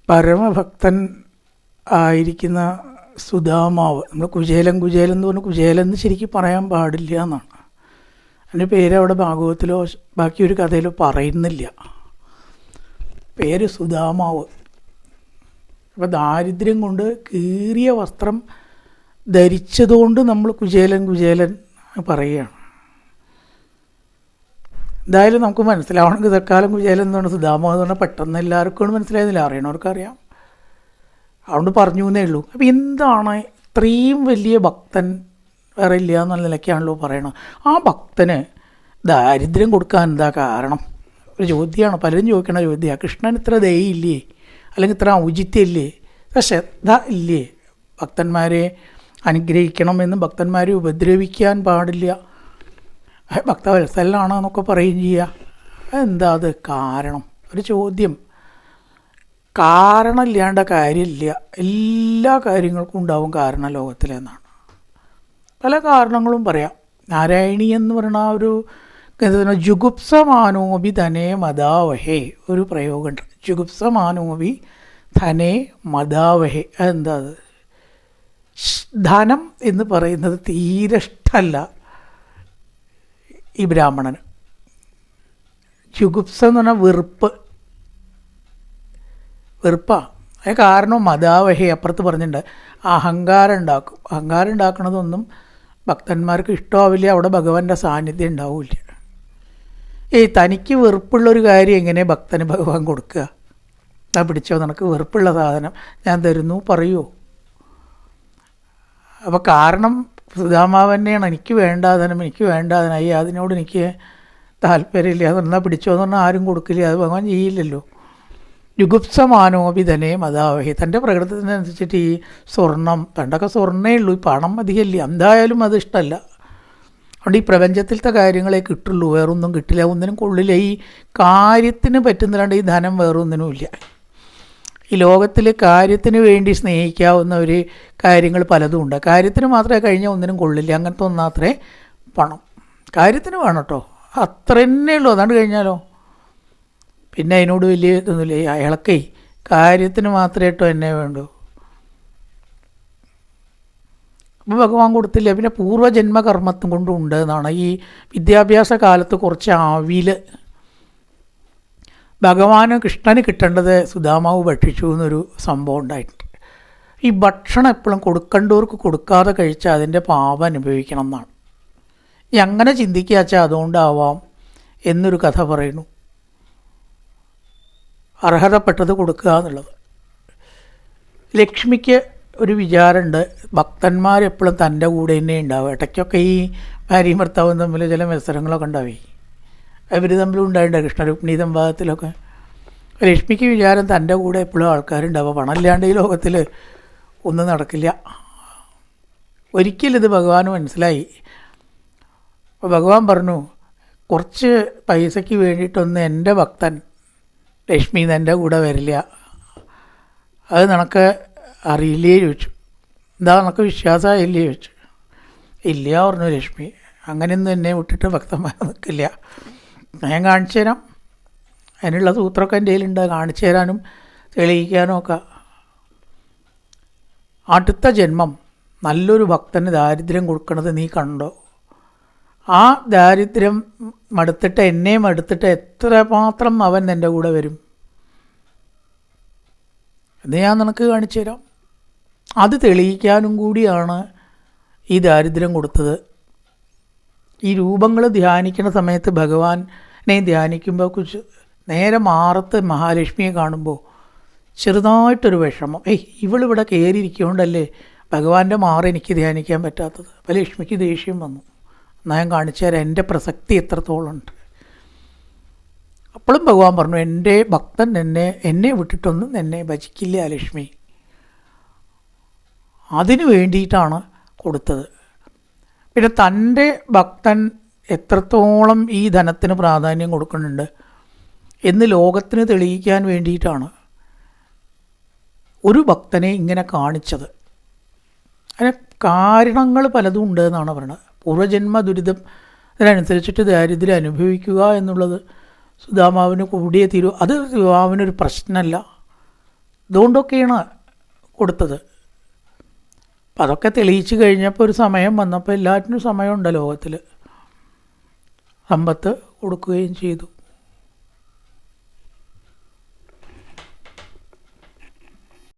പരമഭക്തൻ ആയിരിക്കുന്ന സുധാമാവ്, നമ്മൾ കുചേലൻ എന്ന് പറഞ്ഞാൽ കുചേലൻ എന്ന് ശരിക്കും പറയാൻ പാടില്ല എന്നാണ്. അതിൻ്റെ പേര് അവിടെ ഭാഗവത്തിലോ ബാക്കി ഒരു കഥയിലോ പറയുന്നില്ല. പേര് സുധാമാവ്. അപ്പോൾ ദാരിദ്ര്യം കൊണ്ട് കീറിയ വസ്ത്രം ധരിച്ചതുകൊണ്ട് നമ്മൾ കുചേലൻ പറയുകയാണ്. എന്തായാലും നമുക്ക് മനസ്സിലാവണമെങ്കിൽ തൽക്കാലം കുചേലൻ എന്ന് പറഞ്ഞാൽ സുധാമാവ് എന്ന് പറഞ്ഞാൽ പെട്ടെന്ന് എല്ലാവർക്കും മനസ്സിലായതില്ല, അറിയണവർക്കറിയാം, അതുകൊണ്ട് പറഞ്ഞു എന്നേ ഉള്ളൂ. അപ്പോൾ എന്താണ് ഇത്രയും വലിയ ഭക്തൻ വേറെ ഇല്ല എന്നുള്ള നിലയ്ക്കാണല്ലോ പറയണത്. ആ ഭക്തന് ദാരിദ്ര്യം കൊടുക്കാൻ എന്താ കാരണം? ഒരു ചോദ്യമാണ്, പലരും ചോദിക്കണ ചോദ്യമാണ്. കൃഷ്ണൻ ഇത്ര ദയയില്ലേ, അല്ലെങ്കിൽ ഇത്ര ഔചിത്യമില്ലേ, ഇത്ര ശ്രദ്ധ ഇല്ലേ? ഭക്തന്മാരെ അനുഗ്രഹിക്കണമെന്നും ഭക്തന്മാരെ ഉപദ്രവിക്കാൻ പാടില്ല, ഭക്തവത്സലനാണ് എന്നൊക്കെ പറയുകയും ചെയ്യുക. എന്താ അത് കാരണം? ഒരു ചോദ്യം. കാരണമില്ലാണ്ട കാര്യമില്ല. എല്ലാ കാര്യങ്ങൾക്കും ഉണ്ടാവും കാരണം ലോകത്തിലെന്നാണ്. പല കാരണങ്ങളും പറയാം. നാരായണീ എന്ന് പറയുന്ന ഒരു ജുഗുപ്സമാനോബി ധനേ മദാവഹേ ഒരു പ്രയോഗമുണ്ട്. ജുഗുപ്സമാനോബി ധനേ മദാവഹേ. അതെന്താ അത്? ധനം എന്ന് പറയുന്നത് തീരെ ഇഷ്ടമല്ല ഈ ബ്രാഹ്മണന്. ജുഗുപ്സ എന്ന് പറഞ്ഞാൽ വെറുപ്പാണ്. അത് കാരണം മദാവഹേ അപ്പുറത്ത് പറഞ്ഞിട്ടുണ്ട്, അഹങ്കാരം ഉണ്ടാക്കും. അഹങ്കാരം ഉണ്ടാക്കുന്നതൊന്നും ഭക്തന്മാർക്ക് ഇഷ്ടമാവില്ല, അവിടെ ഭഗവാന്റെ സാന്നിധ്യം ഉണ്ടാവില്ല. തനിക്ക് വെറുപ്പുള്ളൊരു കാര്യം എങ്ങനെ ഭക്തന് ഭഗവാൻ കൊടുക്കുക? ഞാൻ പിടിച്ചോ, നിനക്ക് വെറുപ്പുള്ള സാധനം ഞാൻ തരുന്നു പറയുമോ? അപ്പോൾ കാരണം സുധാമാവ് തന്നെയാണ്, എനിക്ക് വേണ്ടാതനായി, അതിനോട് എനിക്ക് താല്പര്യമില്ല, അതെന്നാൽ പിടിച്ചോ എന്ന് പറഞ്ഞാൽ ആരും കൊടുക്കില്ല, അത് ഭഗവാൻ ചെയ്യില്ലല്ലോ. ജുഗുപ്സമാനോപി ധനേ മദാവഹി. തൻ്റെ പ്രകൃതത്തിനനുസരിച്ചിട്ട് ഈ സ്വർണം, പണ്ടൊക്കെ സ്വർണ്ണേ ഉള്ളൂ, ഈ പണം അധികമില്ല, എന്തായാലും അത് ഇഷ്ടമല്ല. അതുകൊണ്ട് ഈ പ്രപഞ്ചത്തിലത്തെ കാര്യങ്ങളെ കിട്ടുള്ളൂ, വേറൊന്നും കിട്ടില്ല, ഒന്നിനും കൊള്ളില്ല. ഈ കാര്യത്തിന് പറ്റുന്നില്ലാണ്ട് ഈ ധനം വേറൊന്നിനും ഇല്ല. ഈ ലോകത്തിൽ കാര്യത്തിന് വേണ്ടി സ്നേഹിക്കാവുന്ന ഒരു കാര്യങ്ങൾ പലതും ഉണ്ട്. കാര്യത്തിന് മാത്രമേ കഴിഞ്ഞാൽ ഒന്നിനും കൊള്ളില്ല, അങ്ങനത്തെ ഒന്നാത്രേ പണം. കാര്യത്തിന് വേണം കേട്ടോ, അത്ര തന്നെ ഉള്ളൂ. അതാണ്ട് കഴിഞ്ഞാലോ പിന്നെ അതിനോട് വലിയ ഇതൊന്നുമില്ല. അയാളൊക്കെ കാര്യത്തിന് മാത്രമേ കേട്ടോ എന്നെ വേണ്ടൂ. അപ്പോൾ ഭഗവാൻ കൊടുത്തില്ല. പിന്നെ പൂർവ്വജന്മകർമ്മത്വം കൊണ്ടുണ്ട് എന്നാണ്. ഈ വിദ്യാഭ്യാസ കാലത്ത് കുറച്ച് ആവിയിൽ ഭഗവാന് കൃഷ്ണന് കിട്ടേണ്ടത് സുധാമാവ് ഭക്ഷിച്ചു എന്നൊരു സംഭവം ഉണ്ടായിട്ടുണ്ട്. ഈ ഭക്ഷണം എപ്പോഴും കൊടുക്കേണ്ടവർക്ക് കൊടുക്കാതെ കഴിച്ചാൽ അതിൻ്റെ പാപം അനുഭവിക്കണം എന്നാണ്. അങ്ങനെ ചിന്തിക്കുക വെച്ചാൽ അതുകൊണ്ടാവാം എന്നൊരു കഥ പറയുന്നു. അർഹതപ്പെട്ടത് കൊടുക്കുക എന്നുള്ളത്. ലക്ഷ്മിക്ക് ഒരു വിചാരമുണ്ട്, ഭക്തന്മാരെപ്പോഴും തൻ്റെ കൂടെ തന്നെ ഉണ്ടാവുക. ഇടയ്ക്കൊക്കെ ഈ ഭാര്യയും ഭർത്താവും തമ്മിൽ ചില മത്സരങ്ങളൊക്കെ ഉണ്ടാവേ, അവർ തമ്മിലും ഉണ്ടായിട്ടുണ്ട് കൃഷ്ണരുക്മിണി സംവാദത്തിലൊക്കെ. ലക്ഷ്മിക്ക് വിചാരം തൻ്റെ കൂടെ എപ്പോഴും ആൾക്കാരുണ്ടാവുക, പണമില്ലാണ്ട് ഈ ലോകത്തിൽ ഒന്നും നടക്കില്ല. ഒരിക്കലും ഇത് ഭഗവാന് മനസ്സിലായി. അപ്പോൾ ഭഗവാൻ പറഞ്ഞു, കുറച്ച് പൈസയ്ക്ക് വേണ്ടിയിട്ടൊന്നും എൻ്റെ ഭക്തൻ ലക്ഷ്മി എൻ്റെ കൂടെ വരില്ല, അത് നിനക്ക് അറിയില്ലേ ചോദിച്ചു. എന്താ നിനക്ക് വിശ്വാസമായില്ലേ ചോദിച്ചു. ഇല്ല പറഞ്ഞു ലക്ഷ്മി, അങ്ങനെയൊന്നും എന്നെ വിട്ടിട്ട് ഭക്തന്മാർ നിൽക്കില്ല. ഞാൻ കാണിച്ചു തരാം, അതിനുള്ള സൂത്രമൊക്കെ എൻ്റെ കയ്യിലുണ്ട്, കാണിച്ചു തരാനും തെളിയിക്കാനും ഒക്കെ. അടുത്ത ജന്മം നല്ലൊരു ഭക്തന് ദാരിദ്ര്യം കൊടുക്കണത് നീ കണ്ടോ? ആ ദാരിദ്ര്യം മടുത്തിട്ട് എന്നെയും മടുത്തിട്ട് എത്രമാത്രം അവൻ എൻ്റെ കൂടെ വരും എന്ന് ഞാൻ നിനക്ക് കാണിച്ചു തരാം. അത് തെളിയിക്കാനും കൂടിയാണ് ഈ ദാരിദ്ര്യം കൊടുത്തത്. ഈ രൂപങ്ങൾ ധ്യാനിക്കുന്ന സമയത്ത് ഭഗവാനെ ധ്യാനിക്കുമ്പോൾ കുറിച്ച് നേരെ മാറത്ത് മഹാലക്ഷ്മിയെ കാണുമ്പോൾ ചെറുതായിട്ടൊരു വിഷമം, ഇവളിവിടെ കയറിയിരിക്കൊണ്ടല്ലേ ഭഗവാന്റെ മാറ് എനിക്ക് ധ്യാനിക്കാൻ പറ്റാത്തത്. അപ്പോൾ ലക്ഷ്മിക്ക് ദേഷ്യം വന്നു. എന്നാൽ ഞാൻ കാണിച്ചു തരാം എൻ്റെ പ്രസക്തി എത്രത്തോളം ഉണ്ട്. അപ്പോഴും ഭഗവാൻ പറഞ്ഞു, എൻ്റെ ഭക്തൻ എന്നെ വിട്ടിട്ടൊന്നും എന്നെ ഭജിക്കില്ല ലക്ഷ്മി. അതിനു വേണ്ടിയിട്ടാണ് കൊടുത്തത്. പിന്നെ തൻ്റെ ഭക്തൻ എത്രത്തോളം ഈ ധനത്തിന് പ്രാധാന്യം കൊടുക്കുന്നുണ്ട് എന്ന് ലോകത്തിന് തെളിയിക്കാൻ വേണ്ടിയിട്ടാണ് ഒരു ഭക്തനെ ഇങ്ങനെ കാണിച്ചത്. അതിന് കാരണങ്ങൾ പലതും ഉണ്ട് എന്നാണ് പറയുന്നത്. പൂർവ്വജന്മ ദുരിതം അതിനനുസരിച്ചിട്ട് ദാരിദ്ര്യം അനുഭവിക്കുക എന്നുള്ളത് സുധാമാവിന് കൂടിയേ തീരൂ. അത് സുധാമാവിനൊരു പ്രശ്നമല്ല. ഇതുകൊണ്ടൊക്കെയാണ് കൊടുത്തത്. അപ്പം അതൊക്കെ തെളിയിച്ച് കഴിഞ്ഞപ്പോൾ ഒരു സമയം വന്നപ്പോൾ എല്ലാറ്റിനും സമയമുണ്ട് ലോകത്തിൽ. സമ്പത്ത് കൊടുക്കുകയും ചെയ്തു.